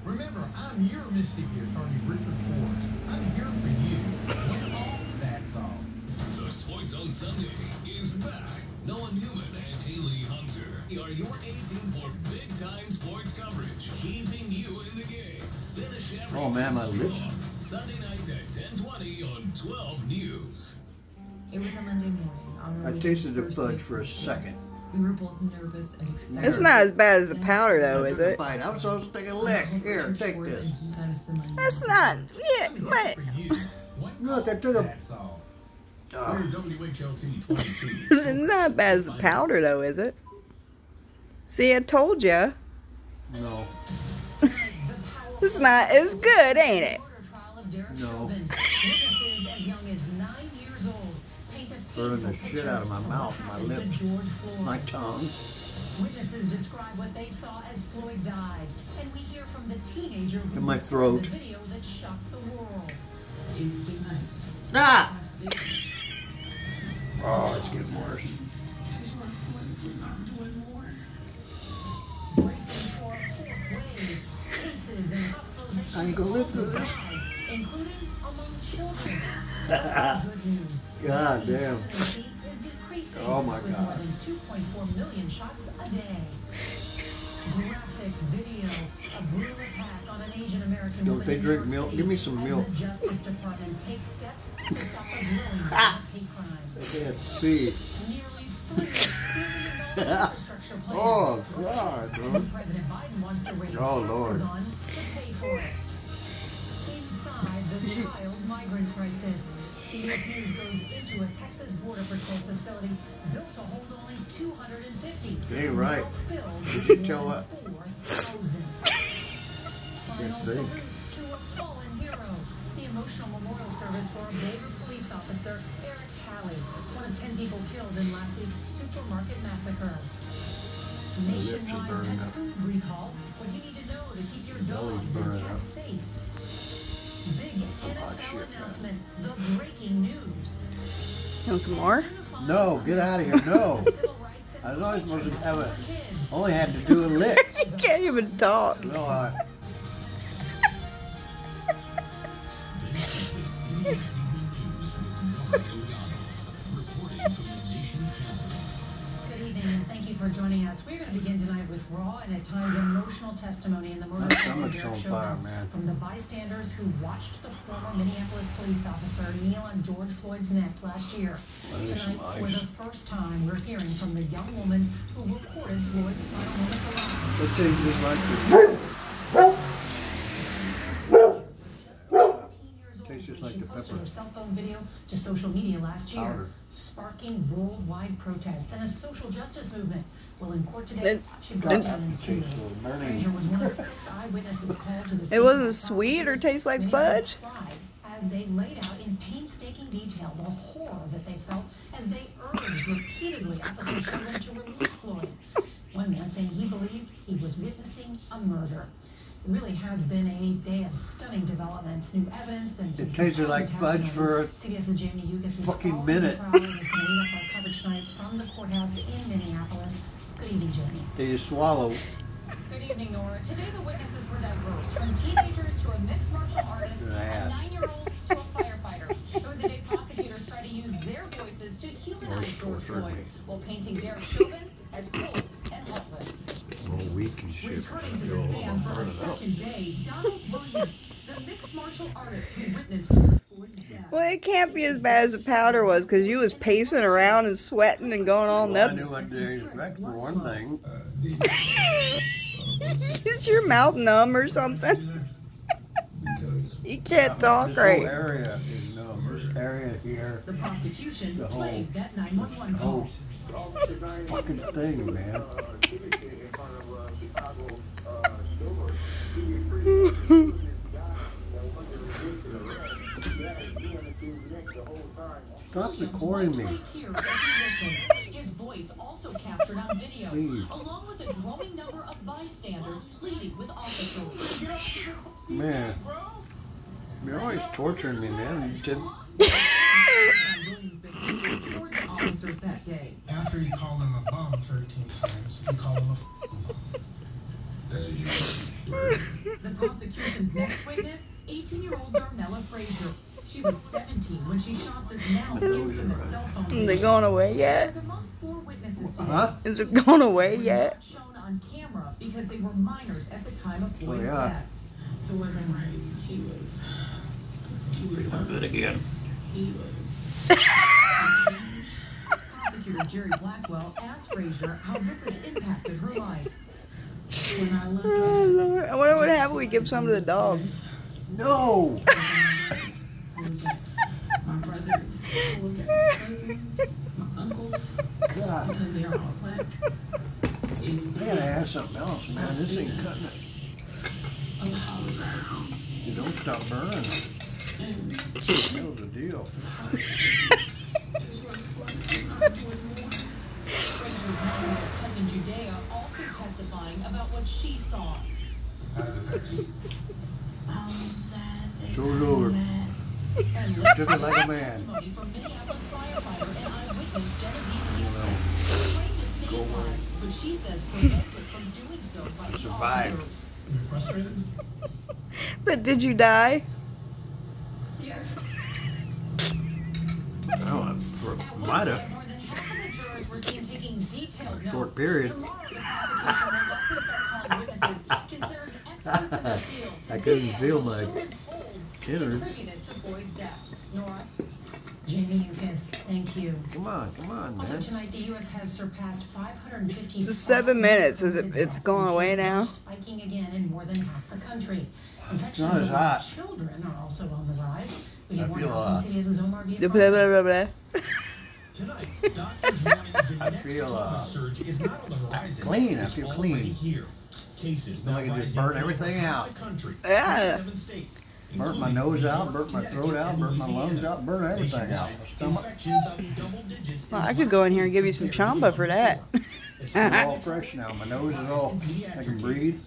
Remember, I'm your Mississippi attorney, Richard Fudge. I'm here for you. That's all. The Sports on Sunday is back. Noah Newman and Haley Hunter are your A-team for big-time sports coverage, keeping you in the game. Then a Chevrolet my lip. Sunday nights at 10:20 on 12 News. It was a Monday morning. I tasted the fudge for a second. We were both nervous and excited. It's not as bad as the powder, though, is it? I was supposed to take a lick. Here, take this. That's not. Yeah, but. Look, I took a. That's all. Oh. We're WHLT 22. It's not as bad as the powder, though, is it? See, I told ya. No. It's not as good, ain't it? No. Burning the shit out of my mouth, my lips, my tongue. Witnesses describe what they saw as Floyd died, and we hear from the teenager who in my throat. the video that shocked the world. Ah! Oh, it's getting worse. Bracing for a fourth wave, cases and hospitalizations I ain't gonna live through this. including among children. That's good news. God damn. Is decreasing Oh my with God. more than 2.4 million shots a day. Graphic video, a brutal attack on an Asian American Don't woman they in drink New York milk? City Give me some as milk. The Justice Department takes steps to stop a growing wave of hate crimes. I can't see. Nearly $3 billion infrastructure plan. Oh, God, bro. President Biden wants to raise Oh, taxes Lord. on to pay for it. Inside the child migrant crisis, CBS News goes into a Texas Border Patrol facility built to hold only 250. Hey, right. Filled Did with you more tell than what? 4,000. Final think. salute to a fallen hero. The emotional memorial service for a Baylor police officer, Eric Talley, one of 10 people killed in last week's supermarket massacre. lips are Nationwide burning pet up. food recall. What you need to know to keep your belly's dogs and burning cats up. safe. Big NFL shit, announcement. The breaking news. You want some more? No, get out of here. No. I was only supposed to have a. Only had to do a lick. You can't even talk. No, I. Good evening, and thank you for joining us. We're going to begin tonight with raw and at times emotional testimony in the murder My of stomach's Derek on Chauvin fire, man. from the bystanders who watched the former Minneapolis police officer kneel on George Floyd's neck last year. I need Tonight, some for ice. the first time, we're hearing from the young woman who recorded Floyd's final moments alive. It tastes just like the. Tastes just like She the posted pepper. her cell phone video to social media last year, Powder. sparking worldwide protests and a social justice movement. Well, in court today, Then- she broke down in Tastes tears. a little burning. Frazier was one of 6 eyewitnesses called to the scene. It wasn't sweet or taste like Many fudge? cried as they laid out in painstaking detail the horror that they felt as they urged repeatedly Officer Chauvin to release Floyd. One man saying he believed he was witnessing a murder. It really has been a day of stunning developments, new evidence, then some It tasted like fudge for a CBS's Jamie Yukas is fucking following minute. the trial and is going to lead up our coverage tonight from the courthouse in Minneapolis. Good evening, Jamie. Did you swallow? Good evening, Nora. Today the witnesses were diverse, from teenagers to a mixed martial artist, a Yeah. 9-year-old to a firefighter. It was a day prosecutors tried to use their voices to humanize George Floyd, while painting Derek Chauvin as cold and heartless. Oh, weak and shit. Returning to the stand for a second day, Donald Williams, the mixed martial artist who witnessed George Floyd's death. Well, it can't be as bad as the powder was because you was pacing around and sweating and going all Well, I nuts. knew what to expect for one thing. Is your mouth numb or something? You can't talk This right. whole area is numb. This area here. The prosecution The whole- played that 911 Oh, call. fucking thing, man. Stop recording me. Tears as he listened. His voice also captured on video, Please. along with a growing number of bystanders pleading with officers. Man. You're always torturing me, man. You didn't. Williams behaved toward the officers that day. After he called him a bum 13 times, he called him a f***ing bum. The the prosecution's next witness, 18-year-old Darnella Frazier. She was 17 when she shot this now infamous cell phone. Is it going away yet? As among 4 witnesses today, Huh? Is it going away were yet? not shown on camera because they were minors at the time of Floyd's yeah. death. It wasn't right. He was Feeling good again. he was. Prosecutor Jerry Blackwell asked Frazier how this has impacted her life. When I look Oh, at Lord. I wonder what happened if we give some to the dog. No! look at my brothers, look at my cousins, my uncles, God, because they are all black. I gotta ask something else, man. This ain't cutting it. Apologizing. You don't stop burning. And That was the deal. Frazier's mom, cousin Judea, also testifying about what she saw. Show's over. And Took it like a man. testimony from Minneapolis firefighter and eyewitness Genevieve Hansen. Trained to save lives, but she says prevented from doing so by the Survived. officers. Are you frustrated? But did you die? yes. Oh, At one might have. point, more than half of the jurors were seen taking detailed notes. Short period. Tomorrow, the prosecution will likely start calling witnesses considered experts in the field to I couldn't detail feel how my children's hold innards. contributed to Floyd's death. Nora? Jamie Ucas, thank you. Come on, Also man. tonight, the U.S. has surpassed 550. The 7 minutes. Is it's going away now? Spiking again in more than half the country. Infections not as among hot. children are also on the rise. We I get more feel, now from CBS's Omar The blah, blah, blah, blah. Tonight, doctors warning the I next feel, COVID surge is not on the horizon. clean. I It's feel already clean. here. Cases Now now I can just rising burn all everything over out. the country. Yeah. 7 states, Burnt my including nose New out, York, burnt my throat Connecticut, out, and burnt my lungs Louisiana. out, burnt everything out. Nationwide, My stomach. infections up double digits Well, in I the could go in here and last give you some week compared to chamba for that. It's all fresh now. My nose is all, I can breathe.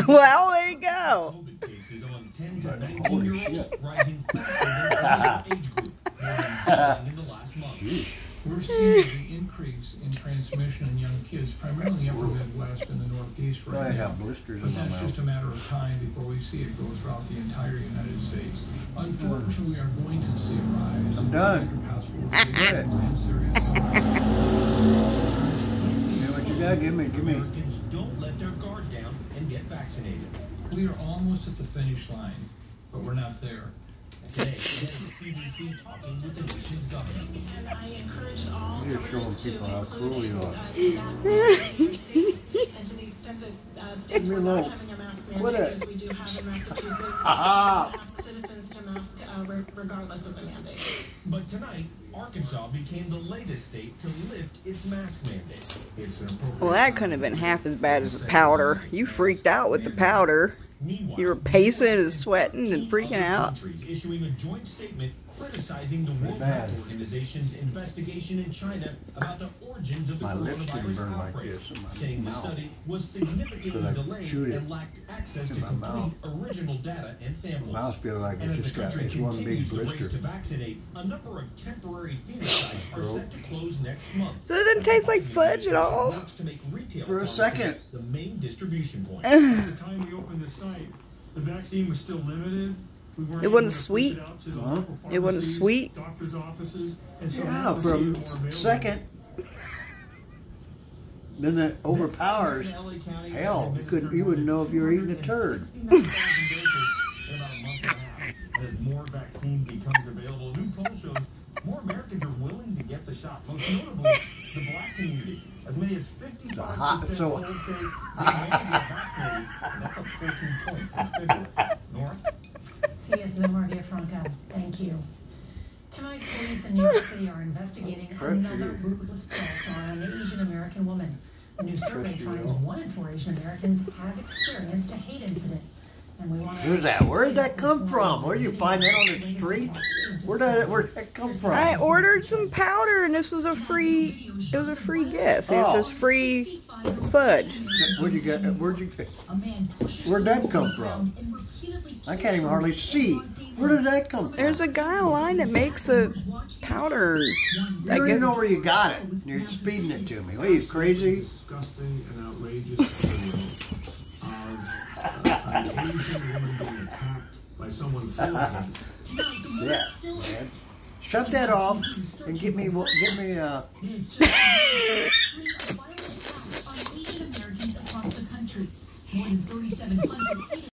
Well, there you go. COVID cases among 10 to But 19-year-olds holy shit. rising faster than any other age group, more than doubling in the last month. Jeez. We're seeing the increase in transmission in young kids, primarily in the upper Midwest and the Northeast I right now. got blisters But in my that's just a mouth. matter of time before we see it go throughout the entire United States. Unfortunately, we are going to see a rise I'm in done. major hospitalizations Good. and serious illness. You know what you got? Give me. Americans don't let their guard down and get vaccinated. We are almost at the finish line, but we're not there. Today, the CDC talking with the nation's governor. And I encourage all You're showing governors to people how include cruel you are. a mask mandate in their states. And to the extent that states Leave me were not alone. having a mask What mandate, a- as we do have in Massachusetts, Ah. ask citizens to mask regardless of the mandate. But tonight, Arkansas became the latest state to lift its mask mandate. It's an appropriate Well, that couldn't have been half as bad as the powder. You freaked out with the powder. Meanwhile, You were pacing and sweating and freaking other out. countries issuing a joint statement criticizing the World bad. Health Organization's investigation in China about the origins of the My lips didn't coronavirus burn like outbreak, this in my saying the mouth. study was significantly Because I delayed chewed it and lacked access in to my complete original data and samples. My mouth feels like And it as the just got country it's one big continues the race blister. to vaccinate, a number of temporary phenotypes are set to close next month. So it doesn't taste like fudge at all. Works to make retail For a pharmacies second. the main distribution point. At the time we opened the site, the vaccine was still limited. We weren't It able wasn't to push sweet? it out to the Huh? local It wasn't pharmacies, sweet? Doctors' offices, and so Yeah, now we're seeing from more available. second. Then that overpowers. This LA County Hell, you wouldn't know if you were eating a turd. 69,000 doses in about a month and a half. As more vaccine becomes available, new poll shows more Americans are willing to get the shot. Most notably, the black community. As many as 55% So- polled say they want to get vaccinated, and that's up 14 points since February. Nora? CBS's Omar Franco, thank you. Tonight, police in New York City are investigating another ruthless assault on an Asian American woman. A new survey finds 1 in 4 Asian Americans have experienced a hate incident. And we want to Who's that? Where did that come from? Where did you find that on the street? Where'd that come from? I ordered some powder and this was a free, it was a free gift. It Oh. says free fudge. Where'd you get? Where'd that come from? I can't even hardly see. Where did that come from? There's a guy online that makes a powder. You I don't even guess, know where you got it. You're speeding it to me. What are you, crazy? Disgusting and outrageous video of occasion a woman being attacked by someone filming it. Yeah, man. Shut that off and get me Stream of violent attacks on Asian Americans across the country. More than 3,700